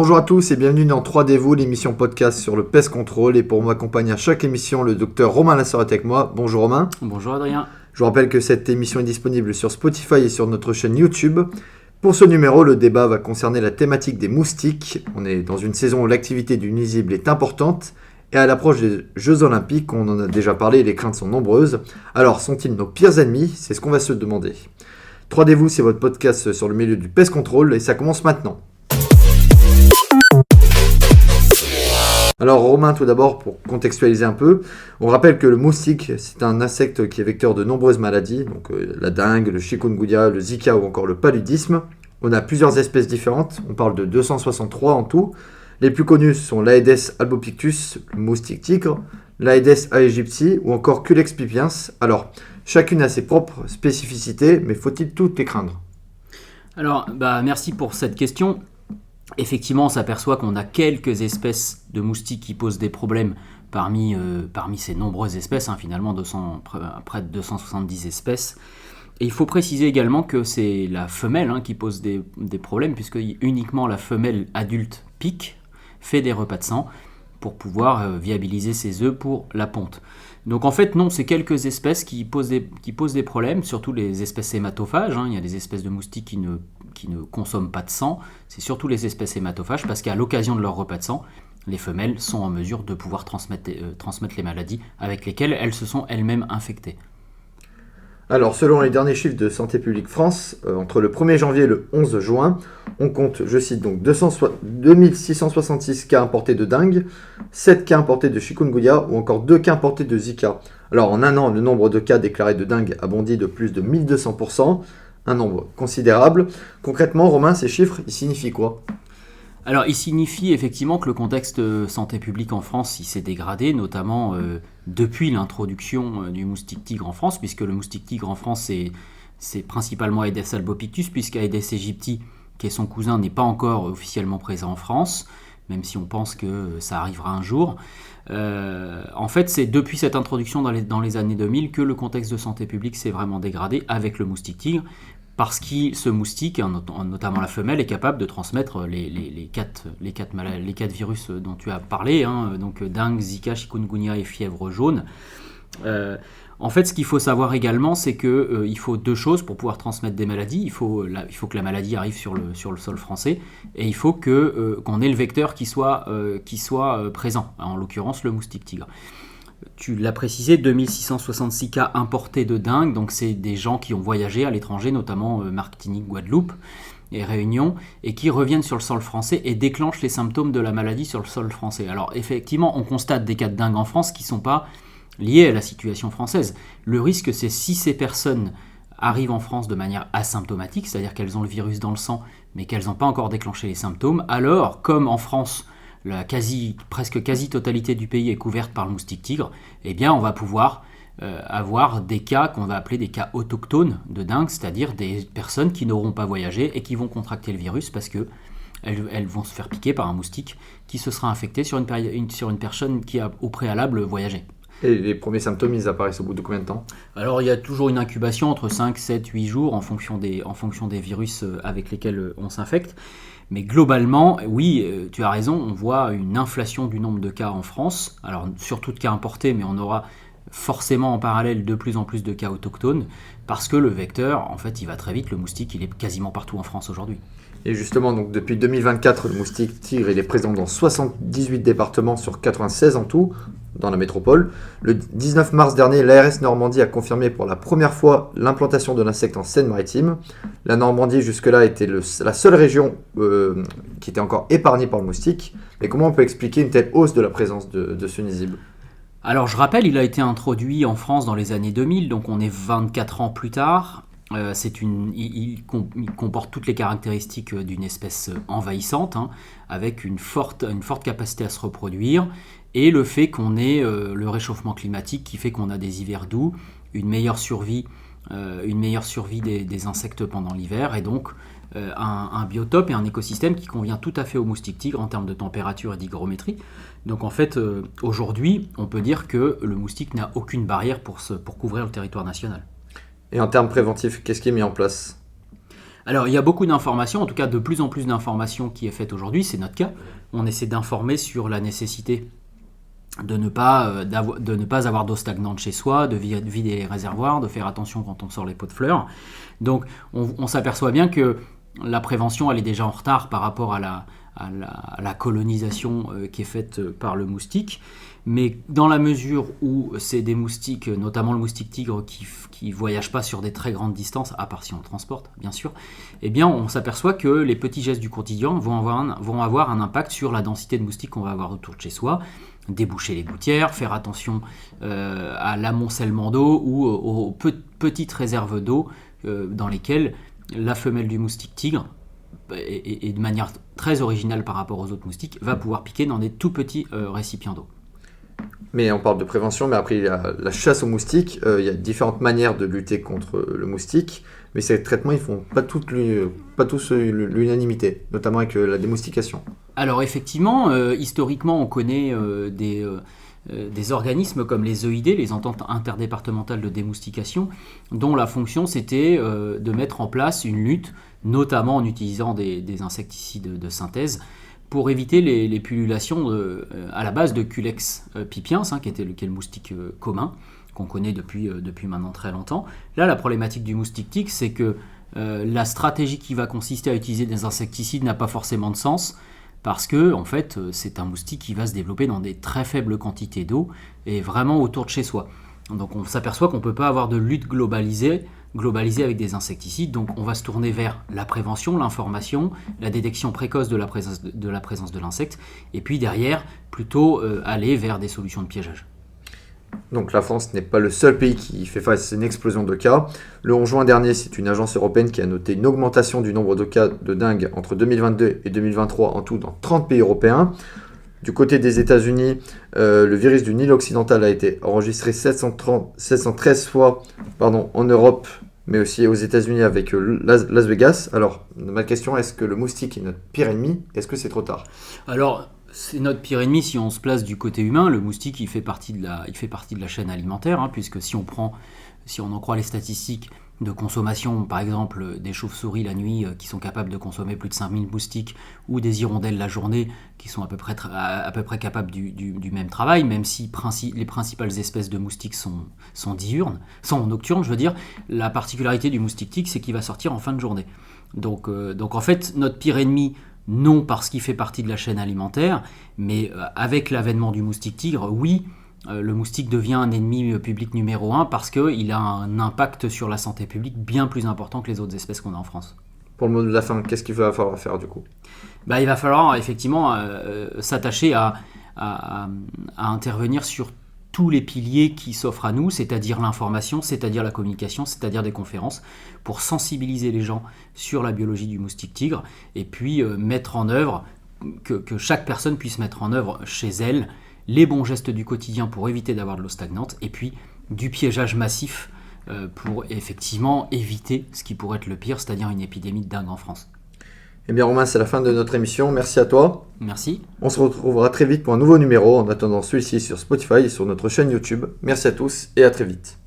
Bonjour à tous et bienvenue dans 3D-vous, l'émission podcast sur le pest control. Et pour m'accompagner à chaque émission, le docteur Romain Lassorette avec moi. Bonjour Romain. Bonjour Adrien. Je vous rappelle que cette émission est disponible sur Spotify et sur notre chaîne YouTube. Pour ce numéro, le débat va concerner la thématique des moustiques. On est dans une saison où l'activité du nuisible est importante. Et à l'approche des Jeux Olympiques, on en a déjà parlé, les craintes sont nombreuses. Alors, sont-ils nos pires ennemis ? C'est ce qu'on va se demander. 3D-vous, c'est votre podcast sur le milieu du pest control et ça commence maintenant. Alors Romain, tout d'abord, pour contextualiser un peu, on rappelle que le moustique, c'est un insecte qui est vecteur de nombreuses maladies, donc la dengue, le chikungunya, le zika ou encore le paludisme. On a plusieurs espèces différentes, on parle de 263 en tout. Les plus connus sont l'Aedes albopictus, le moustique tigre, l'Aedes aegypti ou encore Culex pipiens. Alors, chacune a ses propres spécificités, mais faut-il toutes les craindre ? Alors, merci pour cette question. Effectivement, on s'aperçoit qu'on a quelques espèces de moustiques qui posent des problèmes parmi ces nombreuses espèces, finalement près de 270 espèces. Et il faut préciser également que c'est la femelle qui pose des problèmes, puisque uniquement la femelle adulte pique, fait des repas de sang pour pouvoir viabiliser ses œufs pour la ponte. Donc en fait non, c'est quelques espèces qui posent des problèmes, surtout les espèces hématophages. Il y a des espèces de moustiques qui ne consomment pas de sang, c'est surtout les espèces hématophages parce qu'à l'occasion de leur repas de sang, les femelles sont en mesure de pouvoir transmettre les maladies avec lesquelles elles se sont elles-mêmes infectées. Alors, selon les derniers chiffres de Santé publique France, entre le 1er janvier et le 11 juin, on compte, je cite donc, 2666 cas importés de dengue, 7 cas importés de chikungunya ou encore 2 cas importés de zika. Alors, en un an, le nombre de cas déclarés de dengue a bondi de plus de 1200%, un nombre considérable. Concrètement, Romain, ces chiffres, ils signifient quoi ? Alors, il signifie effectivement que le contexte santé publique en France il s'est dégradé, notamment depuis l'introduction du moustique tigre en France, puisque le moustique tigre en France, c'est principalement Aedes albopictus, puisqu'Aedes aegypti, qui est son cousin, n'est pas encore officiellement présent en France, même si on pense que ça arrivera un jour. En fait, c'est depuis cette introduction dans les années 2000 que le contexte de santé publique s'est vraiment dégradé avec le moustique tigre, parce que ce moustique, notamment la femelle, est capable de transmettre les quatre virus dont tu as parlé, donc dengue, zika, chikungunya et fièvre jaune. En fait, ce qu'il faut savoir également, c'est qu'il faut deux choses pour pouvoir transmettre des maladies. Il faut que la maladie arrive sur le sol français, et il faut qu'on ait le vecteur qui soit présent, en l'occurrence le moustique tigre. Tu l'as précisé, 2666 cas importés de dengue, donc c'est des gens qui ont voyagé à l'étranger, notamment Martinique, Guadeloupe et Réunion, et qui reviennent sur le sol français et déclenchent les symptômes de la maladie sur le sol français. Alors effectivement, on constate des cas de dengue en France qui ne sont pas liés à la situation française. Le risque, c'est si ces personnes arrivent en France de manière asymptomatique, c'est-à-dire qu'elles ont le virus dans le sang, mais qu'elles n'ont pas encore déclenché les symptômes, alors, comme en France, la presque quasi-totalité du pays est couverte par le moustique tigre, eh bien on va pouvoir avoir des cas qu'on va appeler des cas autochtones de dengue, c'est-à-dire des personnes qui n'auront pas voyagé et qui vont contracter le virus parce qu'elles vont se faire piquer par un moustique qui se sera infecté sur une personne qui a au préalable voyagé. Et les premiers symptômes, ils apparaissent au bout de combien de temps ? Alors il y a toujours une incubation entre 5, 7, 8 jours en fonction des virus avec lesquels on s'infecte. Mais globalement, oui, tu as raison, on voit une inflation du nombre de cas en France, alors surtout de cas importés, mais on aura forcément en parallèle de plus en plus de cas autochtones, parce que le vecteur, en fait, il va très vite, le moustique, il est quasiment partout en France aujourd'hui. Et justement, donc, depuis 2024, le moustique tigre il est présent dans 78 départements sur 96 en tout, dans la métropole. Le 19 mars dernier, l'ARS Normandie a confirmé pour la première fois l'implantation de l'insecte en Seine-Maritime. La Normandie, jusque-là, était la seule région qui était encore épargnée par le moustique. Mais comment on peut expliquer une telle hausse de la présence de ce nuisible ? Alors, je rappelle, il a été introduit en France dans les années 2000, donc on est 24 ans plus tard. Il comporte toutes les caractéristiques d'une espèce envahissante, avec une forte capacité à se reproduire, et le fait qu'on ait le réchauffement climatique qui fait qu'on a des hivers doux, une meilleure survie des insectes pendant l'hiver, et donc un biotope et un écosystème qui convient tout à fait au moustique tigre en termes de température et d'hygrométrie. Donc en fait, aujourd'hui, on peut dire que le moustique n'a aucune barrière pour couvrir le territoire national. Et en termes préventifs, qu'est-ce qui est mis en place ? Alors, il y a beaucoup d'informations, en tout cas de plus en plus d'informations qui est faite aujourd'hui, c'est notre cas. On essaie d'informer sur la nécessité de ne pas avoir d'eau stagnante chez soi, de vider les réservoirs, de faire attention quand on sort les pots de fleurs. Donc, on s'aperçoit bien que la prévention, elle est déjà en retard par rapport à la colonisation qui est faite par le moustique. Mais dans la mesure où c'est des moustiques, notamment le moustique tigre, qui voyagent pas sur des très grandes distances, à part si on le transporte, bien sûr, eh bien, on s'aperçoit que les petits gestes du quotidien vont avoir un impact sur la densité de moustiques qu'on va avoir autour de chez soi. Déboucher les gouttières, faire attention à l'amoncellement d'eau ou aux petites réserves d'eau dans lesquelles la femelle du moustique tigre, et de manière très originale par rapport aux autres moustiques, va pouvoir piquer dans des tout petits récipients d'eau. Mais on parle de prévention, mais après il y a la chasse aux moustiques. Il y a différentes manières de lutter contre le moustique, mais ces traitements ils font pas tous l'unanimité, notamment avec la démoustication. Alors effectivement, historiquement on connaît des organismes comme les EID, les ententes interdépartementales de démoustication, dont la fonction c'était de mettre en place une lutte, notamment en utilisant des insecticides de synthèse, pour éviter les pullulations à la base de Culex pipiens, qui était le moustique commun, qu'on connaît depuis maintenant très longtemps. Là, la problématique du moustique tigre, c'est que la stratégie qui va consister à utiliser des insecticides n'a pas forcément de sens, parce que en fait, c'est un moustique qui va se développer dans des très faibles quantités d'eau et vraiment autour de chez soi. Donc on s'aperçoit qu'on ne peut pas avoir de lutte globalisée avec des insecticides, donc on va se tourner vers la prévention, l'information, la détection précoce de la présence de l'insecte, et puis derrière, plutôt aller vers des solutions de piégeage. Donc la France n'est pas le seul pays qui fait face à une explosion de cas. Le 11 juin dernier, c'est une agence européenne qui a noté une augmentation du nombre de cas de dengue entre 2022 et 2023 en tout dans 30 pays européens. Du côté des États-Unis, le virus du Nil occidental a été enregistré 713 fois en Europe, mais aussi aux États-Unis avec Las Vegas. Alors, ma question, est-ce que le moustique est notre pire ennemi ? Est-ce que c'est trop tard ? Alors, c'est notre pire ennemi si on se place du côté humain. Le moustique, il fait partie de la chaîne alimentaire, puisque si on en croit les statistiques de consommation, par exemple des chauves-souris la nuit qui sont capables de consommer plus de 5000 moustiques, ou des hirondelles la journée qui sont à peu près capables du même travail, même si les principales espèces de moustiques sont nocturnes, je veux dire, la particularité du moustique tigre, c'est qu'il va sortir en fin de journée. Donc en fait, notre pire ennemi, non parce qu'il fait partie de la chaîne alimentaire, mais avec l'avènement du moustique tigre, oui, le moustique devient un ennemi public numéro 1 parce qu'il a un impact sur la santé publique bien plus important que les autres espèces qu'on a en France. Pour le mot de la fin, qu'est-ce qu'il va falloir faire du coup ? Il va falloir effectivement s'attacher à intervenir sur tous les piliers qui s'offrent à nous, c'est-à-dire l'information, c'est-à-dire la communication, c'est-à-dire des conférences, pour sensibiliser les gens sur la biologie du moustique tigre, et puis mettre en œuvre, que chaque personne puisse mettre en œuvre chez elle les bons gestes du quotidien pour éviter d'avoir de l'eau stagnante, et puis du piégeage massif pour effectivement éviter ce qui pourrait être le pire, c'est-à-dire une épidémie de dengue en France. Eh bien Romain, c'est la fin de notre émission. Merci à toi. Merci. On se retrouvera très vite pour un nouveau numéro, en attendant celui-ci sur Spotify et sur notre chaîne YouTube. Merci à tous et à très vite.